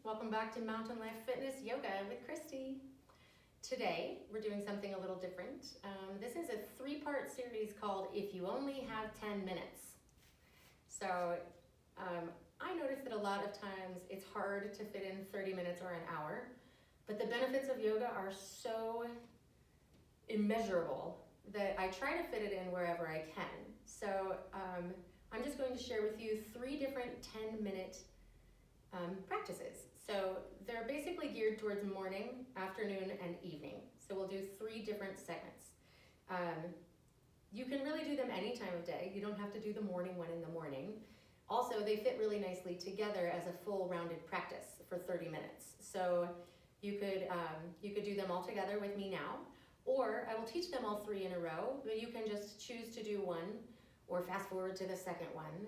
Welcome back to Mountain Life Fitness Yoga with Christy. Today, we're doing something a little different. This is a three-part series called If You Only Have 10 Minutes. So, I noticed that a lot of times it's hard to fit in 30 minutes or an hour, but the benefits of yoga are so immeasurable that I try to fit it in wherever I can. So, I'm just going to share with you 3 different 10-minute practices. So they're basically geared towards morning, afternoon, and evening. So we'll do 3 different segments. You can really do them any time of day. You don't have to do the morning one in the morning. Also, they fit really nicely together as a full rounded practice for 30 minutes. So you could do them all together with me now, or I will teach them all 3 in a row, but you can just choose to do one or fast forward to the second one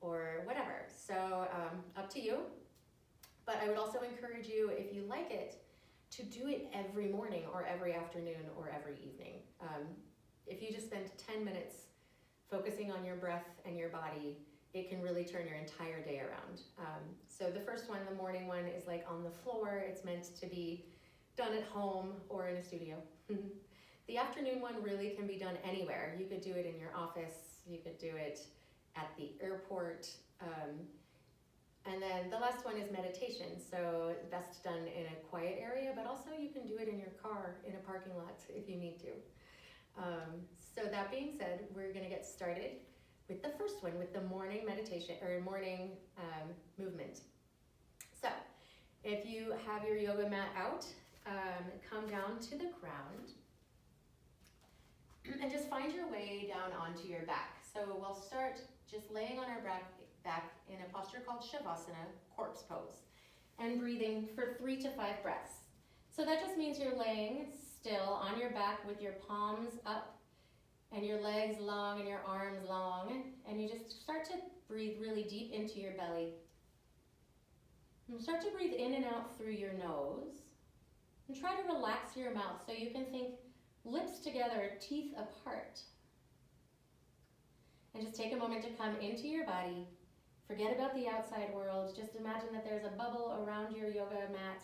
or whatever. So up to you. But I would also encourage you, if you like it, to do it every morning or every afternoon or every evening. If you just spend 10 minutes focusing on your breath and your body, it can really turn your entire day around. So the first one, the morning one, is like on the floor. It's meant to be done at home or in a studio. The afternoon one really can be done anywhere. You could do it in your office. You could do it at the airport. And then the last one is meditation, so best done in a quiet area, but also you can do it in your car, in a parking lot if you need to. So that being said, we're gonna get started with the first one, with the morning meditation, or morning movement. So, if you have your yoga mat out, come down to the ground, and just find your way down onto your back. So we'll start just laying on our back in a posture called Shavasana, corpse pose, and breathing for 3 to 5 breaths. So that just means you're laying still on your back with your palms up and your legs long and your arms long, and you just start to breathe really deep into your belly. And start to breathe in and out through your nose, and try to relax your mouth so you can think lips together, teeth apart. And just take a moment to come into your body. Forget about the outside world. Just imagine that there's a bubble around your yoga mat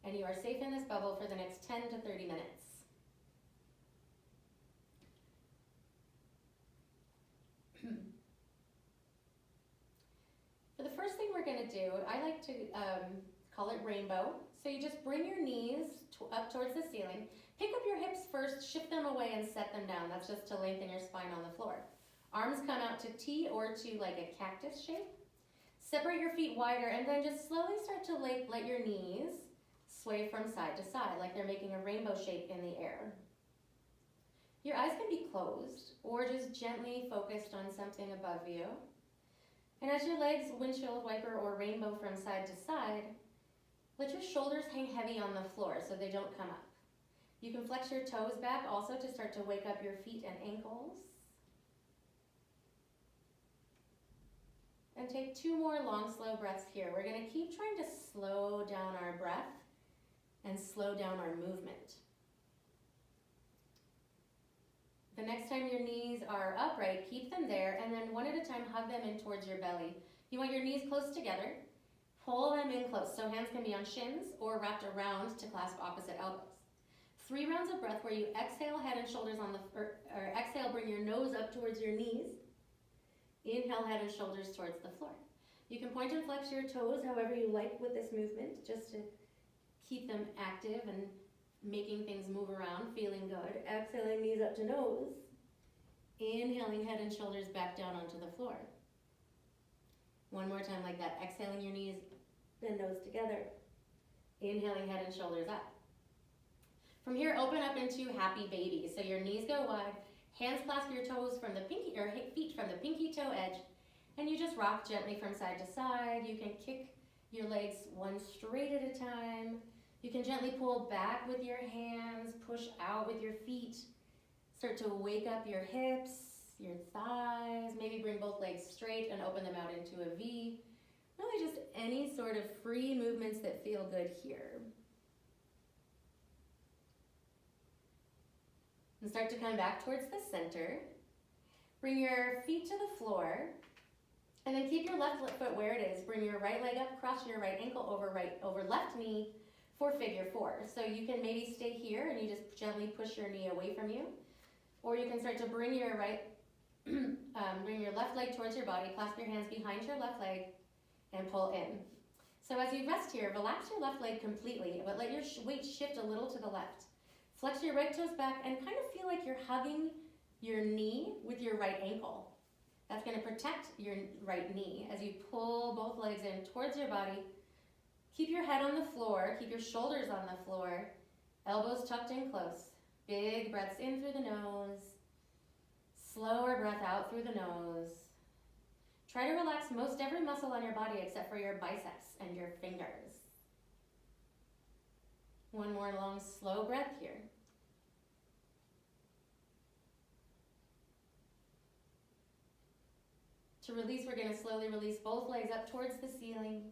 and you are safe in this bubble for the next 10 to 30 minutes. For the first thing we're going to do, I like to call it rainbow. So you just bring your knees up towards the ceiling. Pick up your hips first, shift them away and set them down. That's just to lengthen your spine on the floor. Arms come out to T or to like a cactus shape. Separate your feet wider and then just slowly start to let your knees sway from side to side like they're making a rainbow shape in the air. Your eyes can be closed or just gently focused on something above you. And as your legs windshield wiper or rainbow from side to side, let your shoulders hang heavy on the floor so they don't come up. You can flex your toes back also to start to wake up your feet and ankles. And take 2 more long, slow breaths here. We're going to keep trying to slow down our breath and slow down our movement. The next time your knees are upright, keep them there, and then one at a time hug them in towards your belly. You want your knees close together. Pull them in close, so hands can be on shins or wrapped around to clasp opposite elbows. 3 rounds of breath where you exhale, head and shoulders on the, or exhale, bring your nose up towards your knees. Inhale, head and shoulders towards the floor. You can point and flex your toes however you like with this movement, just to keep them active and making things move around, feeling good. Exhaling, knees up to nose. Inhaling, head and shoulders back down onto the floor. One more time like that. Exhaling your knees, then nose together. Inhaling, head and shoulders up. From here, open up into happy baby. So your knees go wide. Hands clasp your toes from the pinky, or feet from the pinky toe edge, and you just rock gently from side to side. You can kick your legs one straight at a time. You can gently pull back with your hands, push out with your feet. Start to wake up your hips, your thighs. Maybe bring both legs straight and open them out into a V. Really just any sort of free movements that feel good here. And start to come back towards the center. Bring your feet to the floor And then keep your left foot where it is. Bring your right leg up, cross your right ankle over left knee for figure 4. So you can maybe stay here and you just gently push your knee away from you. Or you can start to bring your bring your left leg towards your body, clasp your hands behind your left leg, and pull in. So as you rest here, relax your left leg completely, but let your weight shift a little to the left. Flex your right toes back and kind of feel like you're hugging your knee with your right ankle. That's going to protect your right knee as you pull both legs in towards your body. Keep your head on the floor, keep your shoulders on the floor, elbows tucked in close. Big breaths in through the nose, slower breath out through the nose. Try to relax most every muscle on your body except for your biceps and your fingers. One more long, slow breath here. To release, we're going to slowly release both legs up towards the ceiling.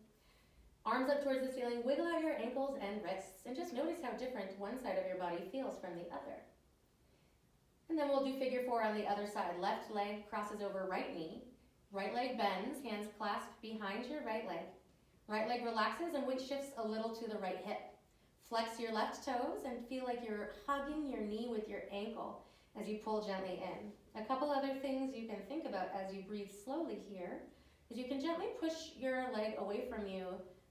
Arms up towards the ceiling, wiggle out your ankles and wrists, and just notice how different one side of your body feels from the other. And then we'll do figure 4 on the other side. Left leg crosses over right knee. Right leg bends, hands clasped behind your right leg. Right leg relaxes and weight shifts a little to the right hip. Flex your left toes and feel like you're hugging your knee with your ankle as you pull gently in. A couple other things you can think about as you breathe slowly here is you can gently push your leg away from you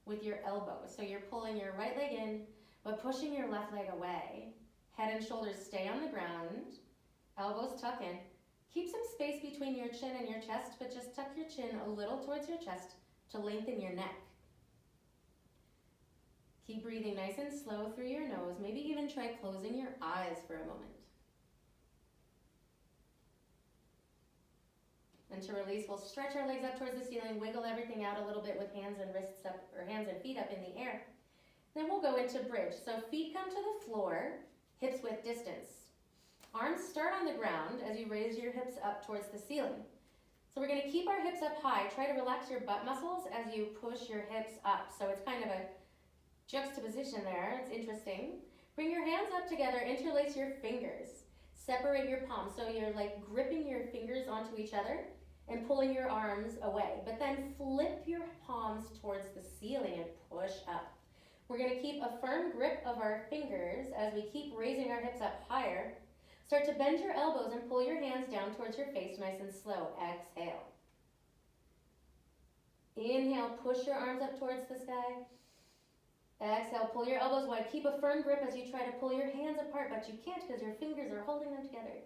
with your elbow. So you're pulling your right leg in, but pushing your left leg away. Head and shoulders stay on the ground. Elbows tuck in. Keep some space between your chin and your chest, but just tuck your chin a little towards your chest to lengthen your neck. Keep breathing nice and slow through your nose. Maybe even try closing your eyes for a moment. And to release, we'll stretch our legs up towards the ceiling, wiggle everything out a little bit with hands and wrists up, or hands and feet up in the air. Then we'll go into bridge. So feet come to the floor, hips width distance. Arms start on the ground as you raise your hips up towards the ceiling. So we're going to keep our hips up high. Try to relax your butt muscles as you push your hips up. So it's kind of a juxtaposition there. It's interesting. Bring your hands up together, interlace your fingers. Separate your palms. So you're like gripping your fingers onto each other and pulling your arms away. But then flip your palms towards the ceiling and push up. We're going to keep a firm grip of our fingers as we keep raising our hips up higher. Start to bend your elbows and pull your hands down towards your face, nice and slow. Exhale. Inhale, push your arms up towards the sky. Exhale, pull your elbows wide. Keep a firm grip as you try to pull your hands apart, but you can't because your fingers are holding them together.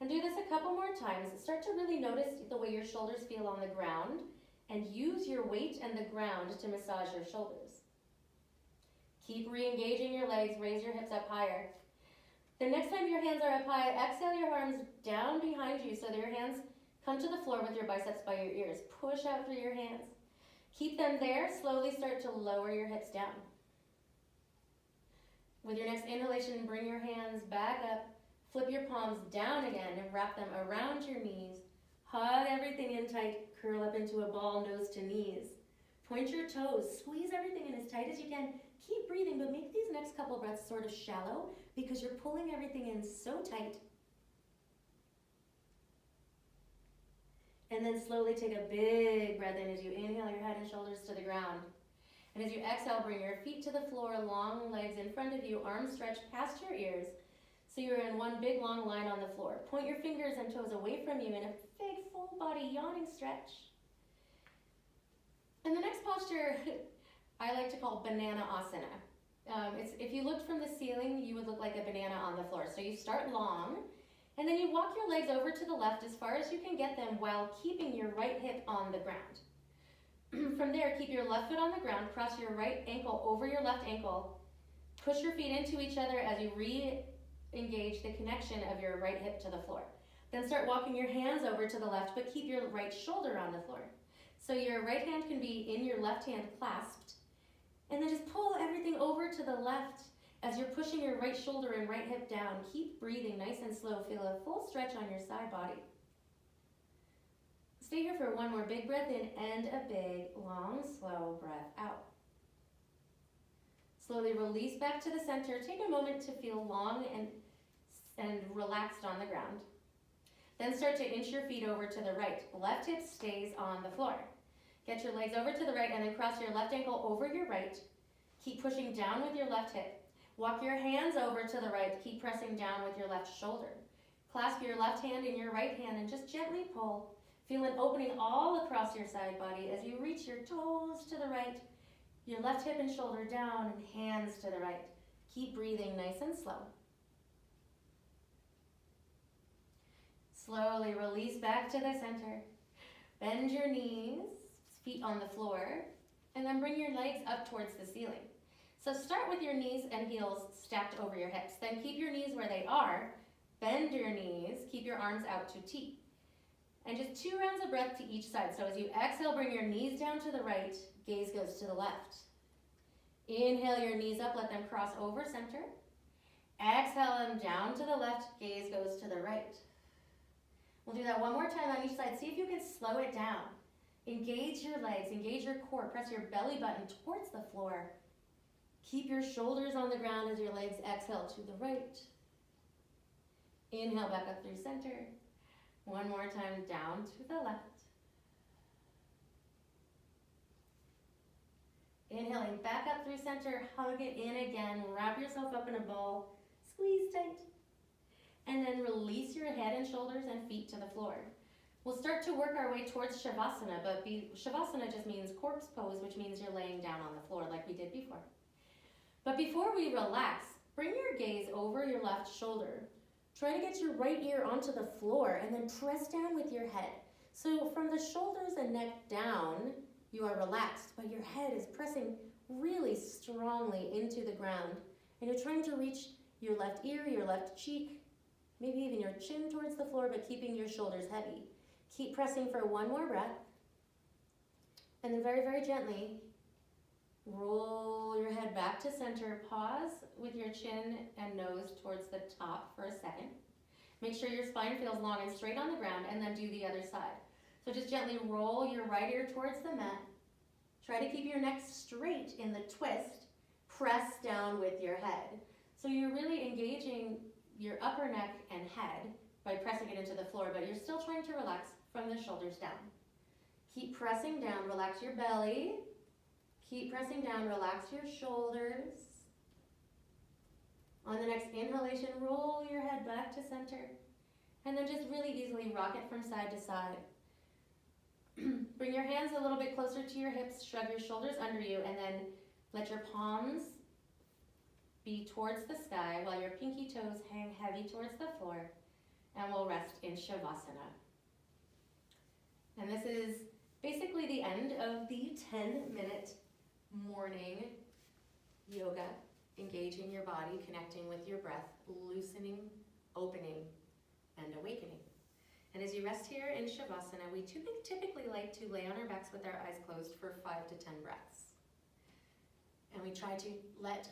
And do this a couple more times. Start to really notice the way your shoulders feel on the ground and use your weight and the ground to massage your shoulders. Keep re-engaging your legs, raise your hips up higher. The next time your hands are up high, exhale your arms down behind you so that your hands come to the floor with your biceps by your ears. Push out through your hands. Keep them there. Slowly start to lower your hips down. With your next inhalation, bring your hands back up. Flip your palms down again and wrap them around your knees. Hug everything in tight. Curl up into a ball, nose to knees. Point your toes. Squeeze everything in as tight as you can. Keep breathing, but make these next couple breaths sort of shallow because you're pulling everything in so tight. And then slowly take a big breath in as you inhale your head and shoulders to the ground. And as you exhale, bring your feet to the floor, long legs in front of you, arms stretched past your ears. So you're in one big long line on the floor. Point your fingers and toes away from you in a big full body yawning stretch. And the next posture I like to call banana asana. If you looked from the ceiling, you would look like a banana on the floor. So you start long, and then you walk your legs over to the left as far as you can get them while keeping your right hip on the ground. From there, keep your left foot on the ground, cross your right ankle over your left ankle, push your feet into each other as you re-engage the connection of your right hip to the floor. Then start walking your hands over to the left, but keep your right shoulder on the floor. So your right hand can be in your left hand clasped, and then just pull everything over to the left as you're pushing your right shoulder and right hip down. Keep breathing nice and slow. Feel a full stretch on your side body. Stay here for one more big breath in and a big, long, slow breath out. Slowly release back to the center. Take a moment to feel long and relaxed on the ground. Then start to inch your feet over to the right. Left hip stays on the floor. Get your legs over to the right and then cross your left ankle over your right. Keep pushing down with your left hip. Walk your hands over to the right. Keep pressing down with your left shoulder. Clasp your left hand in your right hand and just gently pull. Feel an opening all across your side body as you reach your toes to the right, your left hip and shoulder down, and hands to the right. Keep breathing nice and slow. Slowly release back to the center. Bend your knees, feet on the floor, and then bring your legs up towards the ceiling. So start with your knees and heels stacked over your hips. Then keep your knees where they are. Bend your knees. Keep your arms out to T. And just 2 rounds of breath to each side. So as you exhale, bring your knees down to the right. Gaze goes to the left. Inhale your knees up. Let them cross over center. Exhale them down to the left. Gaze goes to the right. We'll do that one more time on each side. See if you can slow it down. Engage your legs. Engage your core. Press your belly button towards the floor. Keep your shoulders on the ground as your legs exhale to the right. Inhale back up through center. One more time down to the left. Inhaling back up through center, hug it in again, wrap yourself up in a ball, squeeze tight. And then release your head and shoulders and feet to the floor. We'll start to work our way towards Shavasana, but Shavasana just means corpse pose, which means you're laying down on the floor like we did before. But before we relax, bring your gaze over your left shoulder. Try to get your right ear onto the floor and then press down with your head. So from the shoulders and neck down, you are relaxed, but your head is pressing really strongly into the ground. And you're trying to reach your left ear, your left cheek, maybe even your chin towards the floor, but keeping your shoulders heavy. Keep pressing for one more breath. And then very, very gently, roll your head back to center. Pause with your chin and nose towards the top for a second. Make sure your spine feels long and straight on the ground, and then do the other side. So just gently roll your right ear towards the mat. Try to keep your neck straight in the twist. Press down with your head. So you're really engaging your upper neck and head by pressing it into the floor, but you're still trying to relax from the shoulders down. Keep pressing down, relax your belly. Keep pressing down, relax your shoulders. On the next inhalation, roll your head back to center. And then just really easily rock it from side to side. Bring your hands a little bit closer to your hips, shrug your shoulders under you, and then let your palms be towards the sky while your pinky toes hang heavy towards the floor. And we'll rest in Shavasana. And this is basically the end of the 10-minute morning yoga, engaging your body, connecting with your breath, loosening, opening, and awakening. And as you rest here in Shavasana, we typically like to lay on our backs with our eyes closed for 5 to 10 breaths. And we try to let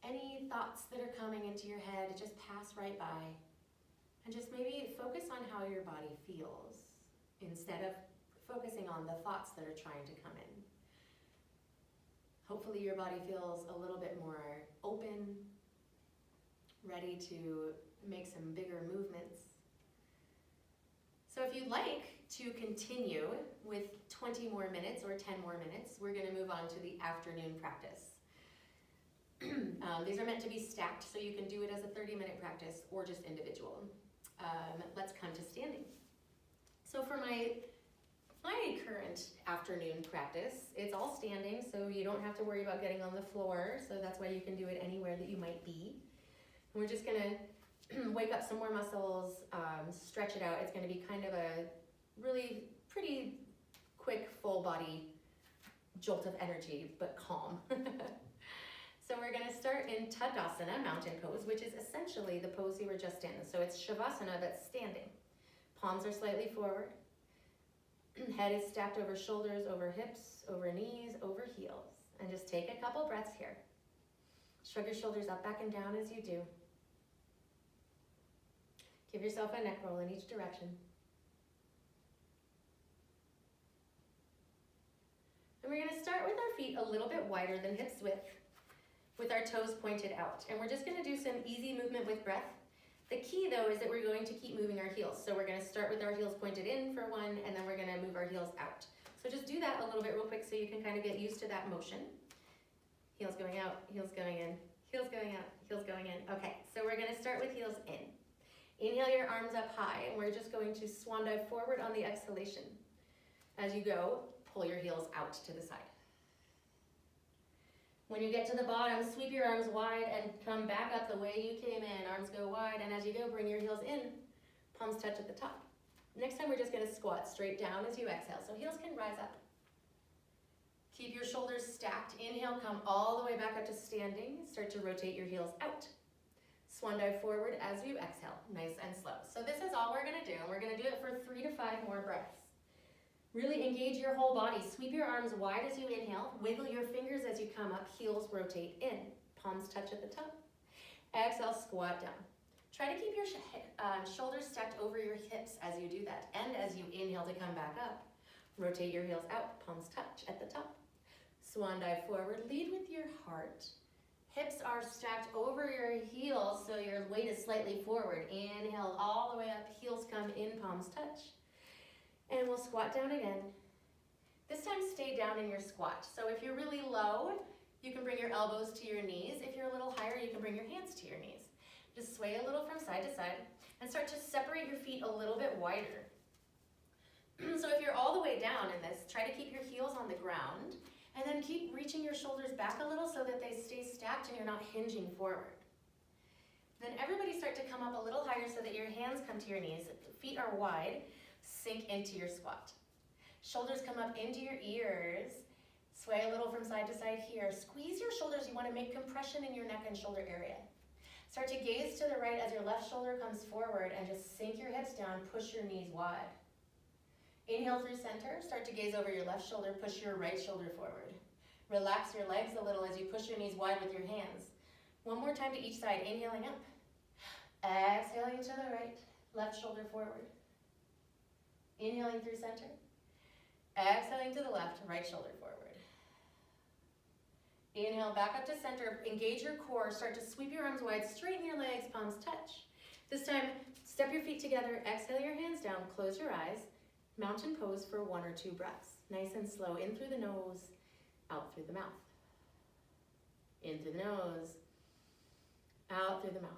any thoughts that are coming into your head just pass right by. And just maybe focus on how your body feels instead of focusing on the thoughts that are trying to come in. Hopefully your body feels a little bit more open, ready to make some bigger movements. So if you'd like to continue with 20 more minutes or 10 more minutes, we're going to move on to the afternoon practice. These are meant to be stacked, so you can do it as a 30-minute practice or just individual. Let's come to standing. So for my current afternoon practice, it's all standing, so you don't have to worry about getting on the floor, so that's why you can do it anywhere that you might be. And we're just gonna wake up some more muscles, stretch it out. It's gonna be kind of a really pretty quick full body jolt of energy, but calm. So we're gonna start in Tadasana, mountain pose, which is essentially the pose we were just in. So it's Shavasana that's standing. Palms are slightly forward. Head is stacked over shoulders, over hips, over knees, over heels. And just take a couple breaths here. Shrug your shoulders up, back, and down as you do. Give yourself a neck roll in each direction. And we're gonna start with our feet a little bit wider than hips width, with our toes pointed out. And we're just gonna do some easy movement with breath. The key though is that we're going to keep moving our heels. So we're gonna start with our heels pointed in for one, and then we're gonna move our heels out. So just do that a little bit real quick so you can kind of get used to that motion. Heels going out, heels going in, heels going out, heels going in. Okay, so we're gonna start with heels in. Inhale your arms up high, and we're just going to swan dive forward on the exhalation. As you go, pull your heels out to the side. When you get to the bottom, sweep your arms wide and come back up the way you came in. Arms go wide, and as you go, bring your heels in. Palms touch at the top. Next time, we're just gonna squat straight down as you exhale, so heels can rise up. Keep your shoulders stacked. Inhale, come all the way back up to standing. Start to rotate your heels out. Swan dive forward as you exhale, nice and slow. So this is all we're gonna do, and we're gonna do it for 3 to 5 more breaths. Really engage your whole body. Sweep your arms wide as you inhale. Wiggle your fingers as you come up. Heels rotate in. Palms touch at the top. Exhale, squat down. Try to keep your shoulders stacked over your hips as you do that. And as you inhale to come back up, rotate your heels out. Palms touch at the top. Swan dive forward. Lead with your heart. Hips are stacked over your heels, so your weight is slightly forward. Inhale all the way up. Heels come in. Palms touch. And we'll squat down again. This time stay down in your squat. So if you're really low, you can bring your elbows to your knees. If you're a little higher, you can bring your hands to your knees. Just sway a little from side to side and start to separate your feet a little bit wider. So if you're all the way down in this, try to keep your heels on the ground and then keep reaching your shoulders back a little so that they stay stacked and you're not hinging forward. Then everybody start to come up a little higher so that your hands come to your knees. Feet are wide. Sink into your squat. Shoulders come up into your ears. Sway a little from side to side here. Squeeze your shoulders. You want to make compression in your neck and shoulder area. Start to gaze to the right as your left shoulder comes forward and just sink your hips down. Push your knees wide. Inhale through center. Start to gaze over your left shoulder. Push your right shoulder forward. Relax your legs a little as you push your knees wide with your hands. One more time to each side. Inhaling up. Exhaling to the right. Left shoulder forward. Inhaling through center. Exhaling to the left, right shoulder forward. Inhale back up to center. Engage your core. Start to sweep your arms wide. Straighten your legs. Palms touch. This time, step your feet together. Exhale your hands down. Close your eyes. Mountain pose for 1 or 2 breaths. Nice and slow. In through the nose. Out through the mouth. In through the nose. Out through the mouth.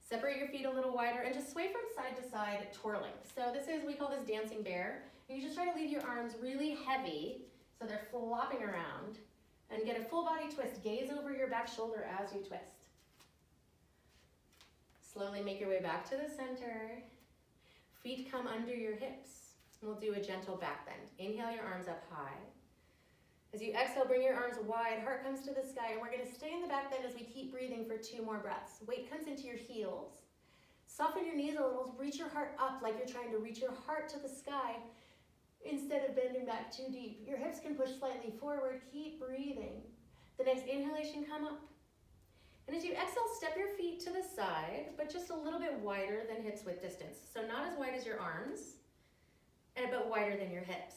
Separate your feet a little wider and just sway from side to side, twirling. So we call this dancing bear. And you just try to leave your arms really heavy so they're flopping around and get a full body twist. Gaze over your back shoulder as you twist. Slowly make your way back to the center. Feet come under your hips. We'll do a gentle back bend. Inhale your arms up high. As you exhale, bring your arms wide, heart comes to the sky, and we're gonna stay in the back bend as we keep breathing for 2 more breaths. Weight comes into your heels. Soften your knees a little, reach your heart up like you're trying to reach your heart to the sky instead of bending back too deep. Your hips can push slightly forward, keep breathing. The next inhalation, come up. And as you exhale, step your feet to the side, but just a little bit wider than hips width distance. So not as wide as your arms, but wider than your hips.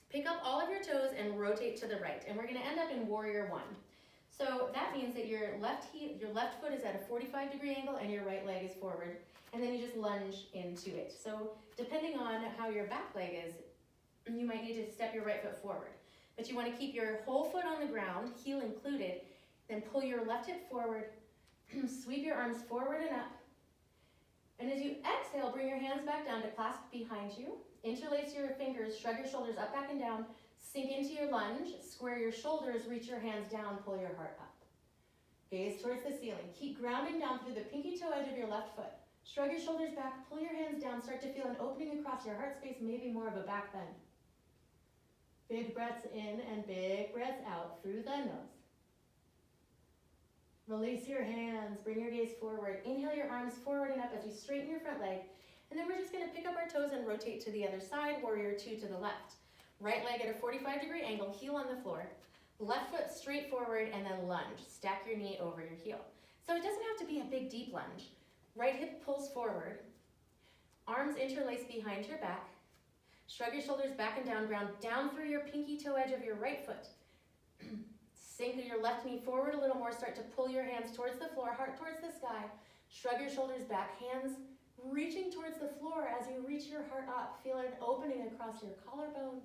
Pick up all of your toes and rotate to the right. And we're gonna end up in warrior 1. So that means that your left foot is at a 45-degree angle and your right leg is forward. And then you just lunge into it. So depending on how your back leg is, you might need to step your right foot forward. But you wanna keep your whole foot on the ground, heel included, then pull your left hip forward, sweep your arms forward and up. And as you exhale, bring your hands back down to clasp behind you. Interlace your fingers, shrug your shoulders up, back, and down. Sink into your lunge, square your shoulders, reach your hands down, pull your heart up. Gaze towards the ceiling. Keep grounding down through the pinky toe edge of your left foot. Shrug your shoulders back, pull your hands down, start to feel an opening across your heart space, maybe more of a back bend. Big breaths in and big breaths out through the nose. Release your hands, bring your gaze forward. Inhale your arms forward and up as you straighten your front leg. And then we're just gonna pick up our toes and rotate to the other side, warrior 2 to the left. Right leg at a 45-degree angle, heel on the floor. Left foot straight forward and then lunge. Stack your knee over your heel. So it doesn't have to be a big, deep lunge. Right hip pulls forward. Arms interlace behind your back. Shrug your shoulders back and down, ground down through your pinky toe edge of your right foot. Sink your left knee forward a little more. Start to pull your hands towards the floor, heart towards the sky. Shrug your shoulders back, hands reaching towards the floor as you reach your heart up. Feel an opening across your collarbone.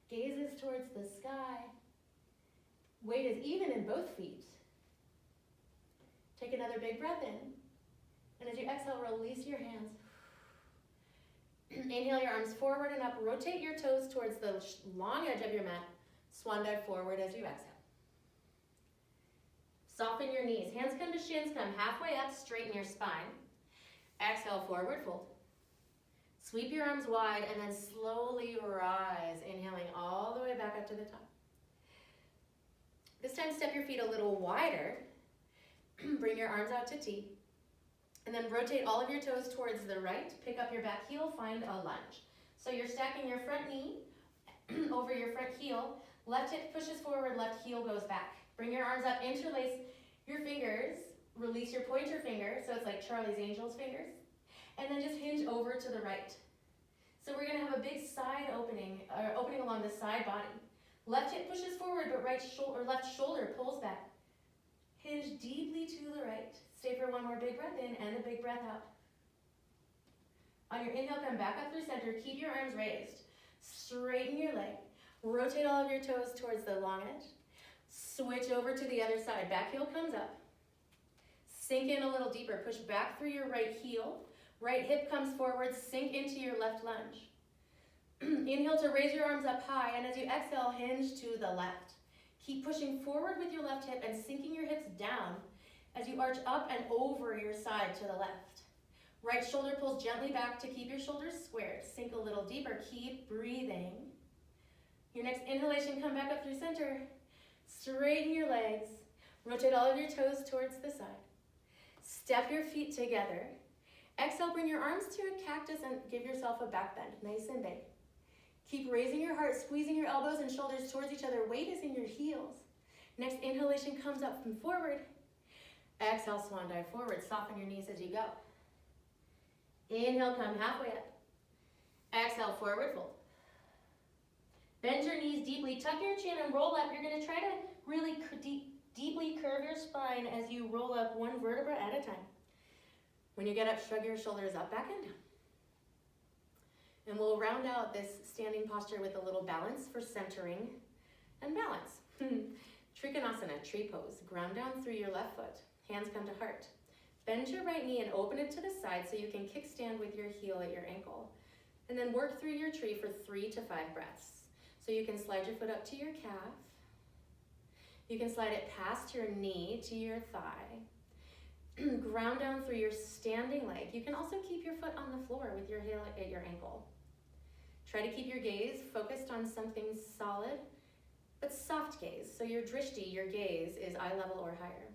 Gazes towards the sky. Weight is even in both feet. Take another big breath in. And as you exhale, release your hands. Inhale your arms forward and up. Rotate your toes towards the long edge of your mat. Swan dive forward as you exhale. Soften your knees. Hands come to shins. Come halfway up. Straighten your spine. Exhale, forward fold. Sweep your arms wide and then slowly rise. Inhaling all the way back up to the top. This time, step your feet a little wider. Bring your arms out to T. And then rotate all of your toes towards the right. Pick up your back heel, find a lunge. So you're stacking your front knee over your front heel. Left hip pushes forward, left heel goes back. Bring your arms up, interlace your fingers. Release your pointer finger, so it's like Charlie's Angels fingers. And then just hinge over to the right. So we're gonna have a big side opening, opening along the side body. Left hip pushes forward, but left shoulder pulls back. Hinge deeply to the right. Stay for one more big breath in and a big breath out. On your inhale, come back up through center. Keep your arms raised. Straighten your leg. Rotate all of your toes towards the long edge. Switch over to the other side. Back heel comes up. Sink in a little deeper. Push back through your right heel. Right hip comes forward. Sink into your left lunge. Inhale to raise your arms up high, and as you exhale, hinge to the left. Keep pushing forward with your left hip and sinking your hips down as you arch up and over your side to the left. Right shoulder pulls gently back to keep your shoulders squared. Sink a little deeper. Keep breathing. Your next inhalation, come back up through center. Straighten your legs. Rotate all of your toes towards the side. Step your feet together. Exhale, bring your arms to a cactus and give yourself a back bend, nice and big. Keep raising your heart, squeezing your elbows and shoulders towards each other. Weight is in your heels. Next inhalation comes up from forward. Exhale, swan dive forward. Soften your knees as you go. Inhale, come halfway up. Exhale, forward fold. Bend your knees deeply. Tuck your chin and roll up. You're going to try to really deeply curve your spine as you roll up one vertebra at a time. When you get up, shrug your shoulders up, back, and down. And we'll round out this standing posture with a little balance for centering and balance. Trikonasana, tree pose. Ground down through your left foot. Hands come to heart. Bend your right knee and open it to the side so you can kickstand with your heel at your ankle. And then work through your tree for 3 to 5 breaths. So you can slide your foot up to your calf. You can slide it past your knee to your thigh. Ground down through your standing leg. You can also keep your foot on the floor with your heel at your ankle. Try to keep your gaze focused on something solid, but soft gaze. So your drishti, your gaze, is eye level or higher.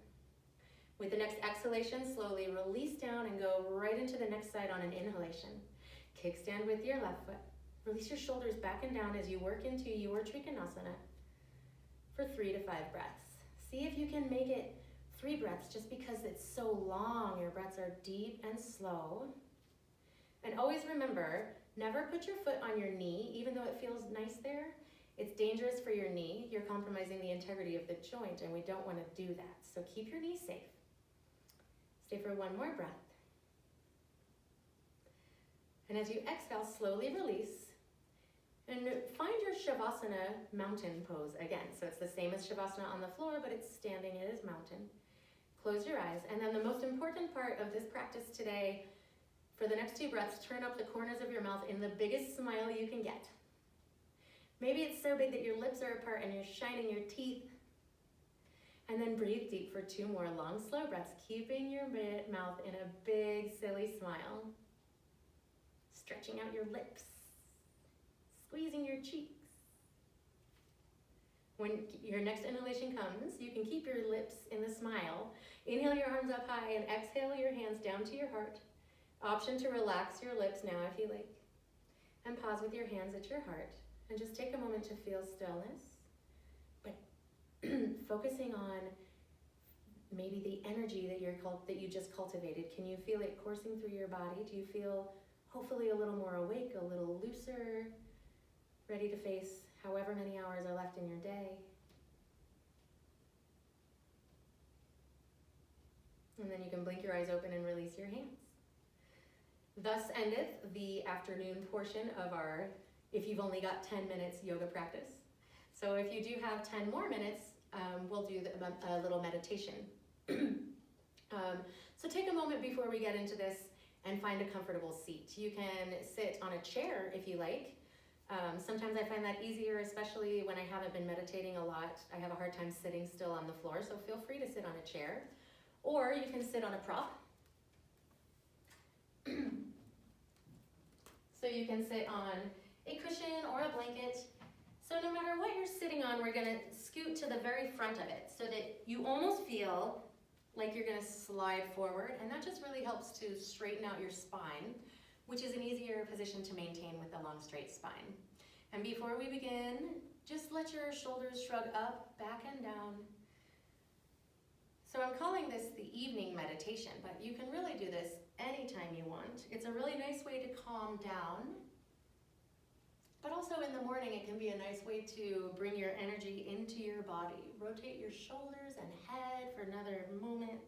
With the next exhalation, slowly release down and go right into the next side on an inhalation. Kickstand with your left foot. Release your shoulders back and down as you work into your Trikonasana for 3 to 5 breaths. See if you can make it 3 breaths just because it's so long. Your breaths are deep and slow. And always remember, never put your foot on your knee, even though it feels nice there. It's dangerous for your knee. You're compromising the integrity of the joint, and we don't want to do that. So keep your knee safe. Stay for one more breath. And as you exhale, slowly release. And find your Shavasana mountain pose again. So it's the same as Shavasana on the floor, but it's standing, it is mountain. Close your eyes. And then the most important part of this practice today, for the next 2 breaths, turn up the corners of your mouth in the biggest smile you can get. Maybe it's so big that your lips are apart and you're shining your teeth. And then breathe deep for 2 more long, slow breaths, keeping your mouth in a big, silly smile. Stretching out your lips. Squeezing your cheeks. When your next inhalation comes, you can keep your lips in the smile. Inhale your arms up high and exhale your hands down to your heart. Option to relax your lips now if you like. And pause with your hands at your heart. And just take a moment to feel stillness. But focusing on maybe the energy that you just cultivated. Can you feel it coursing through your body? Do you feel hopefully a little more awake, a little looser? Ready to face however many hours are left in your day. And then you can blink your eyes open and release your hands. Thus endeth the afternoon portion of our, if you've only got 10 minutes, yoga practice. So if you do have 10 more minutes, we'll do a little meditation. So take a moment before we get into this and find a comfortable seat. You can sit on a chair if you like. Sometimes I find that easier, especially when I haven't been meditating a lot. I have a hard time sitting still on the floor, so feel free to sit on a chair. Or you can sit on a prop. So you can sit on a cushion or a blanket. So no matter what you're sitting on, we're gonna scoot to the very front of it so that you almost feel like you're gonna slide forward, and that just really helps to straighten out your spine, which is an easier position to maintain with a long straight spine. And before we begin, just let your shoulders shrug up, back and down. So I'm calling this the evening meditation, but you can really do this anytime you want. It's a really nice way to calm down, but also in the morning it can be a nice way to bring your energy into your body. Rotate your shoulders and head for another moment.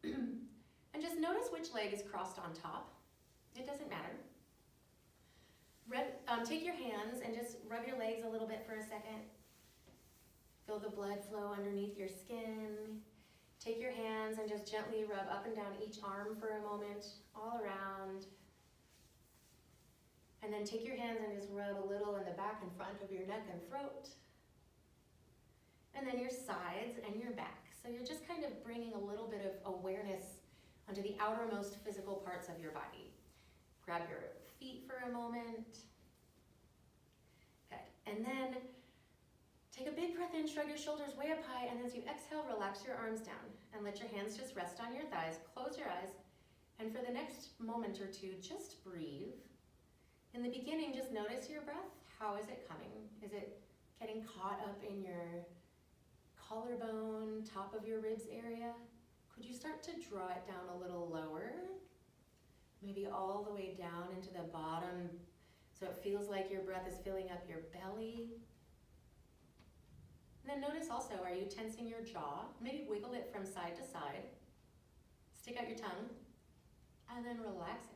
And just notice which leg is crossed on top. It doesn't matter. Take your hands and just rub your legs a little bit for a second. Feel the blood flow underneath your skin. Take your hands and just gently rub up and down each arm for a moment, all around. And then take your hands and just rub a little in the back and front of your neck and throat. And then your sides and your back. So you're just kind of bringing a little bit of awareness onto the outermost physical parts of your body. Grab your feet for a moment. Good. And then take a big breath in, shrug your shoulders way up high, and as you exhale, relax your arms down and let your hands just rest on your thighs. Close your eyes, and for the next moment or two, just breathe. In the beginning, just notice your breath. How is it coming? Is it getting caught up in your collarbone, top of your ribs area? Could you start to draw it down a little lower? Maybe all the way down into the bottom, so it feels like your breath is filling up your belly. And then notice also, are you tensing your jaw? Maybe wiggle it from side to side. Stick out your tongue, and then relax it.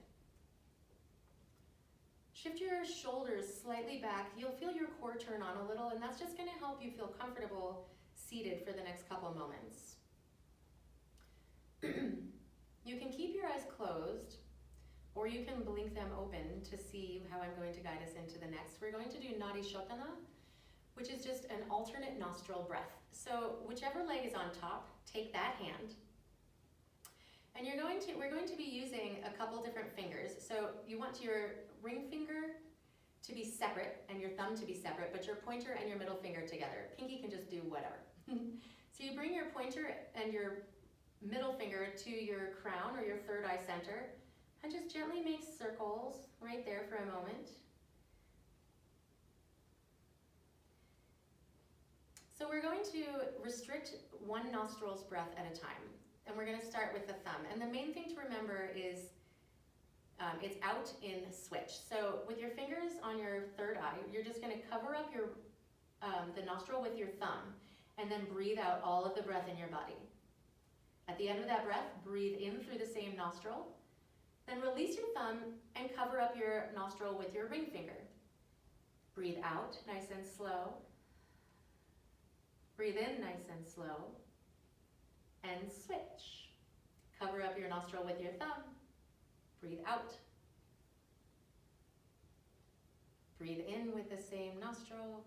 Shift your shoulders slightly back. You'll feel your core turn on a little, and that's just gonna help you feel comfortable seated for the next couple moments. You can keep your eyes closed, or you can blink them open to see how I'm going to guide us into the next. We're going to do Nadi Shodhana, which is just an alternate nostril breath. So whichever leg is on top, take that hand. And we're going to be using a couple different fingers. So you want your ring finger to be separate and your thumb to be separate, but your pointer and your middle finger together. Pinky can just do whatever. So you bring your pointer and your middle finger to your crown or your third eye center, and just gently make circles right there for a moment. So we're going to restrict one nostril's breath at a time, and we're going to start with the thumb. And the main thing to remember is it's out in switch. So with your fingers on your third eye, you're just going to cover up your the nostril with your thumb, and then breathe out all of the breath in your body. At the end of that breath, breathe in through the same nostril, then release your thumb and cover up your nostril with your ring finger. Breathe out, nice and slow. Breathe in, nice and slow. And switch. Cover up your nostril with your thumb. Breathe out. Breathe in with the same nostril.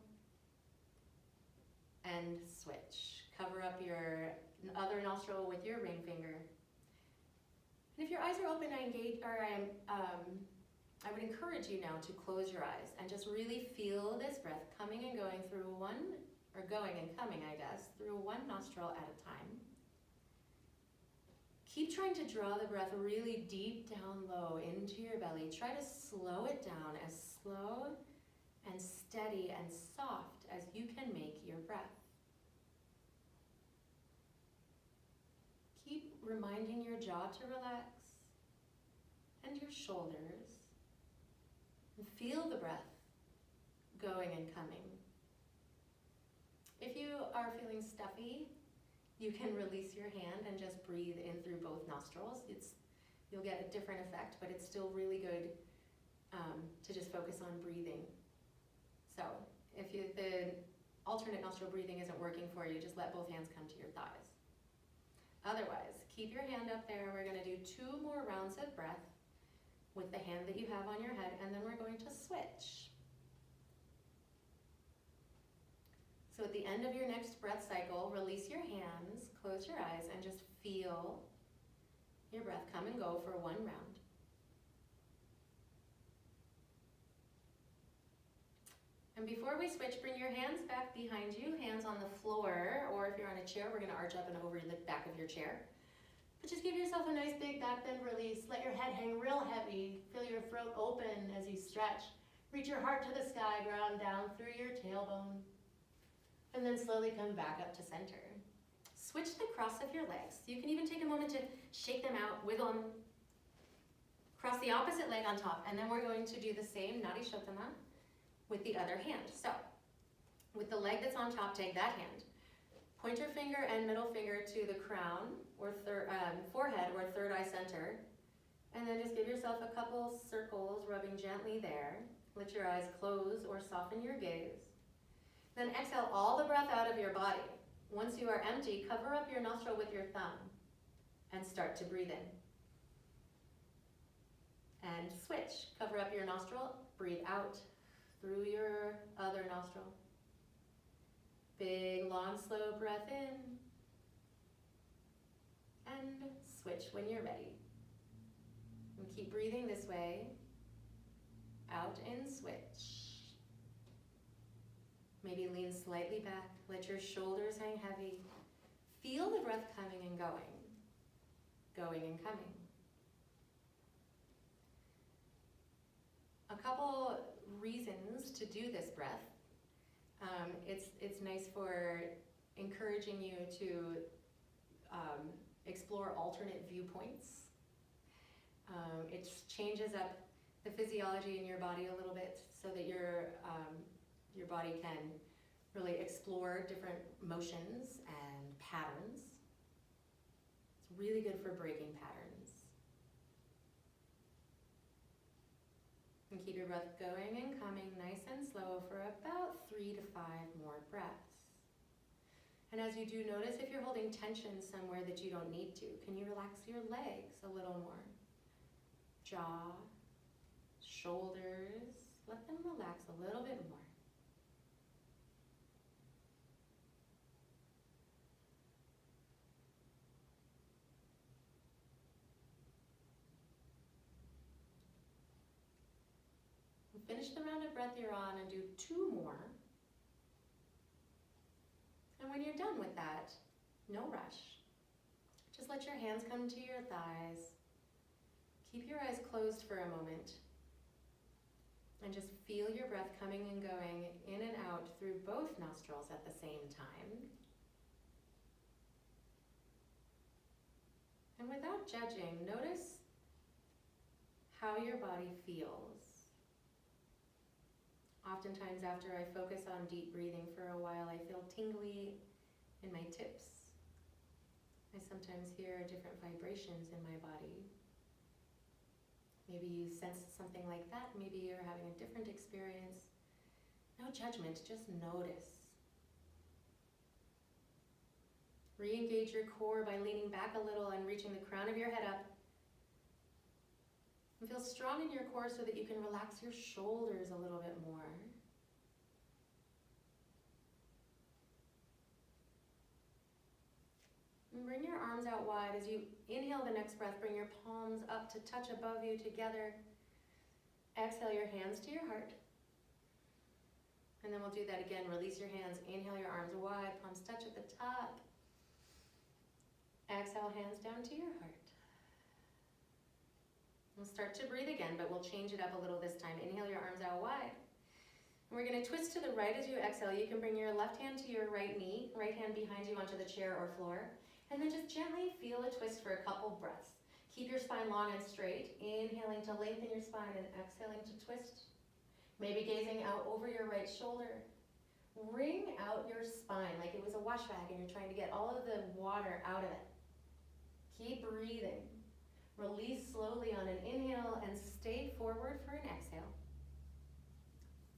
And switch. Cover up your other nostril with your ring finger. And if your eyes are open, I would encourage you now to close your eyes and just really feel this breath coming and going through through one nostril at a time. Keep trying to draw the breath really deep down low into your belly. Try to slow it down as slow and steady and soft as you can make your breath. Keep reminding your jaw to relax and your shoulders, and feel the breath going and coming. If you are feeling stuffy, You can release your hand and just breathe in through both nostrils. You'll get a different effect, but it's still really good to just focus on breathing. So if the alternate nostril breathing isn't working for you, just let both hands come to your thighs. Otherwise, keep your hand up there. We're going to do 2 more rounds of breath with the hand that you have on your head, and then we're going to switch. So at the end of your next breath cycle, release your hands, close your eyes, and just feel your breath come and go for 1 round. And before we switch, bring your hands back behind you, hands on the floor, or if you're on a chair, we're gonna arch up and over the back of your chair. But just give yourself a nice big back bend release. Let your head hang real heavy. Feel your throat open as you stretch. Reach your heart to the sky, ground down through your tailbone. And then slowly come back up to center. Switch the cross of your legs. You can even take a moment to shake them out, wiggle them. Cross the opposite leg on top, and then we're going to do the same Nadi Shodhana with the other hand. So, with the leg that's on top, take that hand. Pointer finger and middle finger to the crown, or forehead, or third eye center. And then just give yourself a couple circles, rubbing gently there. Let your eyes close or soften your gaze. Then exhale all the breath out of your body. Once you are empty, cover up your nostril with your thumb and start to breathe in. And switch. Cover up your nostril, breathe out through your other nostril. Big, long, slow breath in. And switch when you're ready. And keep breathing this way. Out and switch. Maybe lean slightly back. Let your shoulders hang heavy. Feel the breath coming and going. Going and coming. A couple reasons to do this breath. It's nice for encouraging you to explore alternate viewpoints. It changes up the physiology in your body a little bit so that your body can really explore different motions and patterns. It's really good for breaking patterns. And keep your breath going and coming nice and slow for about 3 to 5 more breaths. And as you do, notice if you're holding tension somewhere that you don't need to. Can you relax your legs a little more? Jaw, shoulders, let them relax a little bit more. Finish the round of breath you're on and do 2 more. And when you're done with that, no rush. Just let your hands come to your thighs. Keep your eyes closed for a moment. And just feel your breath coming and going in and out through both nostrils at the same time. And without judging, notice how your body feels. Oftentimes after I focus on deep breathing for a while, I feel tingly in my tips. I sometimes hear different vibrations in my body. Maybe you sense something like that. Maybe you're having a different experience. No judgment, just notice. Re-engage your core by leaning back a little and reaching the crown of your head up. And feel strong in your core so that you can relax your shoulders a little bit more. And bring your arms out wide. As you inhale the next breath, bring your palms up to touch above you together. Exhale your hands to your heart. And then we'll do that again. Release your hands. Inhale your arms wide. Palms touch at the top. Exhale, hands down to your heart. We'll start to breathe again, but we'll change it up a little this time. Inhale your arms out wide. And we're going to twist to the right as you exhale. You can bring your left hand to your right knee, right hand behind you onto the chair or floor. And then just gently feel a twist for a couple breaths. Keep your spine long and straight. Inhaling to lengthen your spine and exhaling to twist. Maybe gazing out over your right shoulder. wring out your spine like it was a wash bag and you're trying to get all of the water out of it. Keep breathing. Release slowly on an inhale and stay forward for an exhale.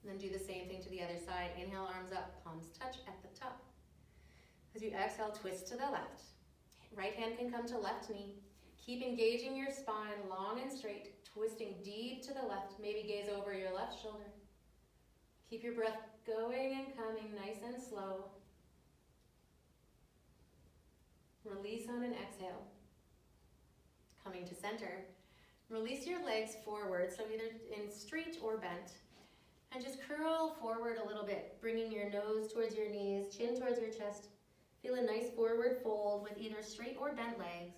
And then do the same thing to the other side. Inhale, arms up, palms touch at the top. As you exhale, twist to the left. Right hand can come to left knee. Keep engaging your spine long and straight, twisting deep to the left. Maybe gaze over your left shoulder. Keep your breath going and coming nice and slow. Release on an exhale. Coming to center. Release your legs forward, so either in straight or bent. And just curl forward a little bit, bringing your nose towards your knees, chin towards your chest. Feel a nice forward fold with either straight or bent legs.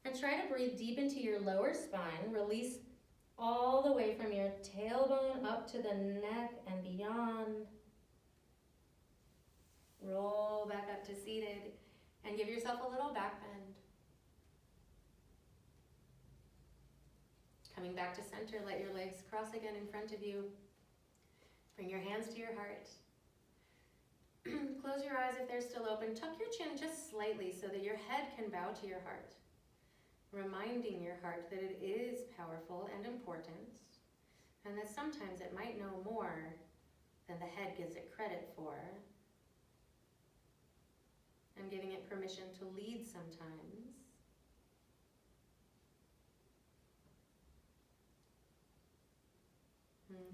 And try to breathe deep into your lower spine. Release all the way from your tailbone up to the neck and beyond. Roll back up to seated and give yourself a little back bend. Coming back to center, let your legs cross again in front of you. Bring your hands to your heart. Close your eyes if they're still open. Tuck your chin just slightly so that your head can bow to your heart. Reminding your heart that it is powerful and important, and that sometimes it might know more than the head gives it credit for, and giving it permission to lead sometimes.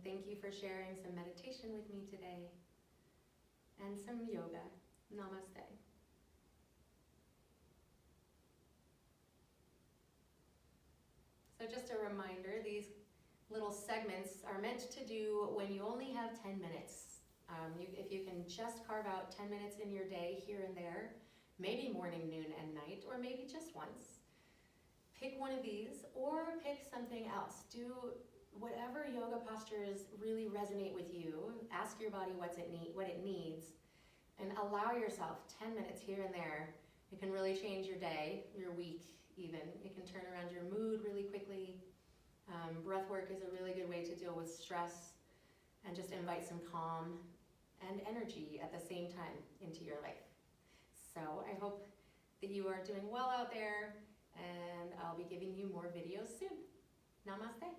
Thank you for sharing some meditation with me today and some yoga. Namaste. So just a reminder, these little segments are meant to do when you only have 10 minutes. If you can just carve out 10 minutes in your day here and there, maybe morning, noon, and night, or maybe just once. Pick one of these or pick something else. Do whatever yoga postures really resonate with you. Ask your body what it needs, and allow yourself 10 minutes here and there. It can really change your day, your week even. It can turn around your mood really quickly. Breath work is a really good way to deal with stress and just invite some calm and energy at the same time into your life. So I hope that you are doing well out there, and I'll be giving you more videos soon. Namaste.